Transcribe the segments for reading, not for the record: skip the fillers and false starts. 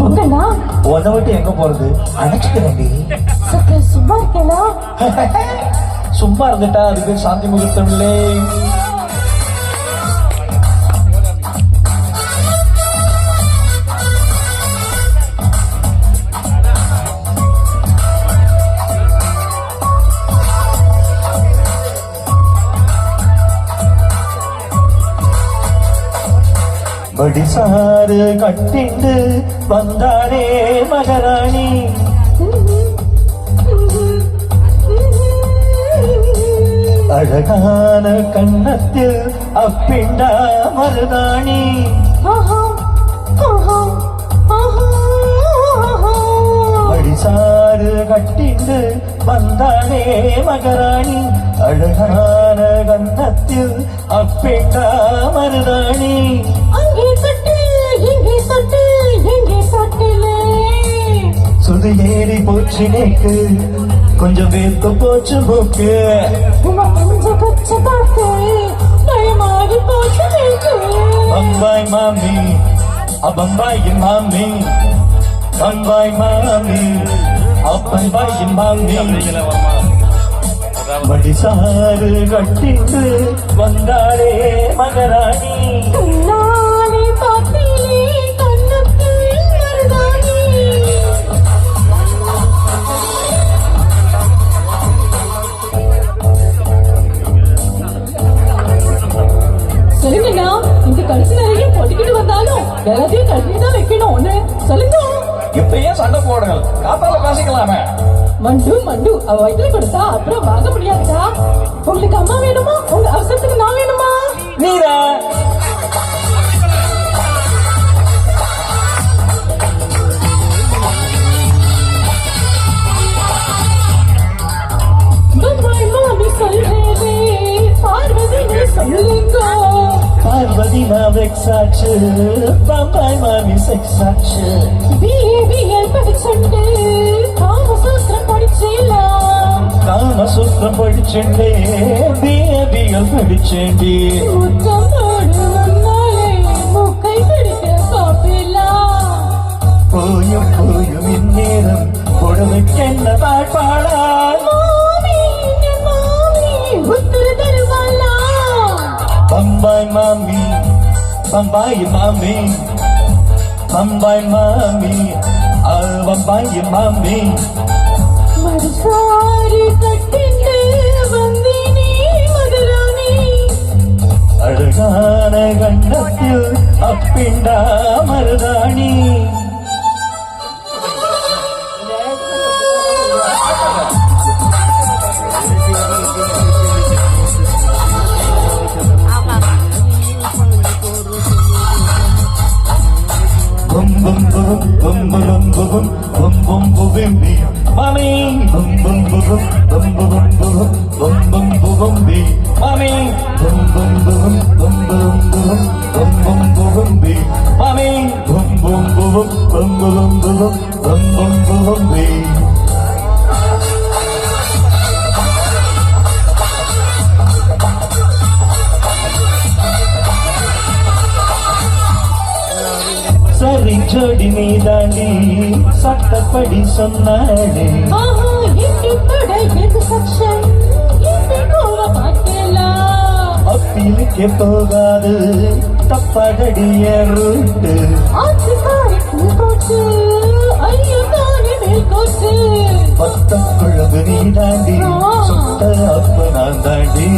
உங்கண்ணா உன்னை விட்டு எங்க போறது அணைச்சுக்கிறேன்டி. சக்கர சும்மா இருக்கேனா? சும்மா இருந்துட்டா அது பேர் சாந்தி முகூர்த்தம் இல்லை. படிசாறு கட்டிண்டு வந்தாரே மகராணி, அழகான கண்ணத்தில் அப்பிண்டா மருதாணி. படிசாறு கட்டிண்டு வந்தாரே மகராணி, அழகான கண்ணத்தில் அப்பிண்டா மருதாணி. சுது ஏறி போச்சு நேக்கு, கொஞ்சம் வேர்த்து போச்சு மூக்கு. பம்பாய் மாமி பம்பாய் மாமி, பம்பாய் மாமி பம்பாய் மாமி. படிசாறு கட்டிட்டு வந்தாரே மகராணி. சொல்லுங்கண்ணா, இந்த கடைசி நிறைய பொட்டிக்கிட்டு வந்தாலும் எல்லாத்தையும் கல்வி தான் வைக்கணும். ஒண்ணு சொல்லுங்க. இப்ப ஏன் சண்டை போடுங்கள், காத்தால பேசிக்கலாமே. மண்டு மண்டு அவ வயிற்றுல கொடுத்தா அப்புறம் வாங்க முடியாதுடா. உங்களுக்கு அம்மா வேணுமா, உங்க அவசரத்துக்கு நான் வேணுமா? நீரா பம்பாய் மாமி சொல்றேனே, பார்வதி நீ சொல்லுங்க. பார்வதி நான் வெக்ஸாச்சு, பம்பாய் மாமி செக்ஸாச்சு. பிஏபிஎல் படிச்சுண்டு காமசூத்திரம் படிச்சேலாம். காமசூத்திரம் படிச்சுண்டே பிஏபிஎல் படிச்சேண்டி. மூக்கை பிடிக்க பாப்பிலாம். போயும் போயும் இந்நேரம் புடவைக்கென்ன பாழ்பாடா. பம்பாய் மாமி பம்பாய் மாமி, பம்பாய் மாமி பம்பாய் மாமி. மறுசாரி கட்டிண்டு வந்தேனே மதுராணி, அழகான கண்ணத்தில் அப்பிண்டா மருதாணி. Bum bum bum bum bum bum bum bum bum bum mami bum bum bum bum bum bum bum bum bum mami bum bum bum bum bum bum bum bum mami bum bum bum bum bum bum bum சரி ஜோடி நீ தாண்டி சட்டப்படி சொன்னாடே. அப்பீலுக்கே போகாது தப்பகடிய route. பத்தம் குழம்பு நீ தாண்டி சுத்த அப்ப நான் தாண்டி.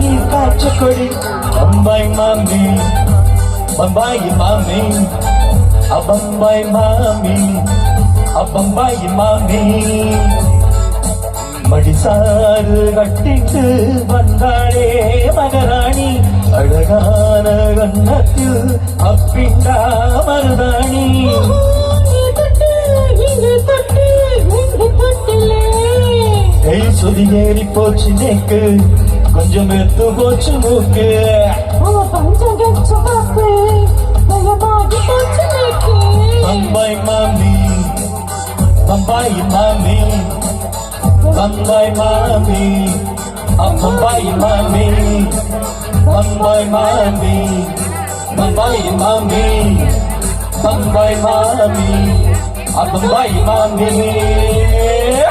நீர் காய்ச்ச கொடி. பம்பாய் மாமி பம்பாய் மாமி பம்பாய் மாமி பம்பாய் மாமி. மடிசாறு கட்டிட்டு வந்தாளே மகராணி, அழகான கண்ணத்தில் அப்பிண்டா மருதாணி. சுதி ஏறி போச்சு நேக்கு, கொஞ்சம் எடுத்து போச்சு மூக்கு. பம்பாய் மாமி பம்பாய் மாமி பம்பாய் மாமி Bombay mommy, Bombay mommy, Bombay mommy, Bombay mommy, Bombay mommy.